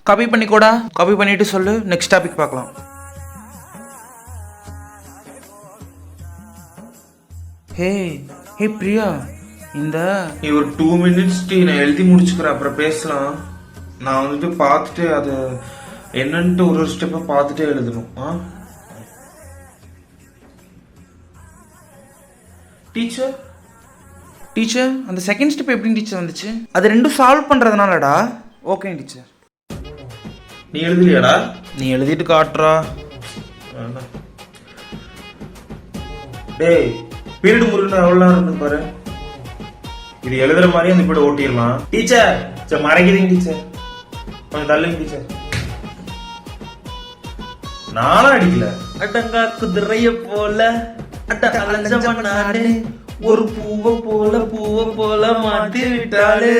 Copy பண்ணிக்கோடா. Copy பண்ணிட்டு சொல்லு, next topic பார்க்கலாம். ஹே ஹே பிரியா, இந்த நீ ஒரு 2 minutes நான் எழுதி முடிச்சுக்கிறேன், அப்புறம் பேசலாம். நான் வந்துட்டு பார்த்துட்டு அது என்னன்ட்டு ஒரு ஸ்டெப்பை பார்த்துட்டே எழுதணும். டீச்சர் டீச்சர் அந்த செகண்ட் ஸ்டெப் எப்படி டீச்சர் வந்துச்சு? அது ரெண்டும் சால்வ் பண்ணுறதுனாலடா. Okay teacher. நீ எழுதலையாடா? நீ எழுதிட்டு காட்டுறா. டேய், பீரியட் முருகன் எவ்வளோ நேரம் இருக்கு பாரு. இது எழுதுற மாதிரி அந்த பீரியட் ஓட்டிடலாம். டீச்சர் சரி மறைக்கிறீங்க டீச்சர், கொஞ்சம் தள்ளுங்க டீச்சர். நானும் அடிக்கல. அடங்கா குதிரைய போல அட ஒரு பூவை போல மாட்டி விட்டாளே.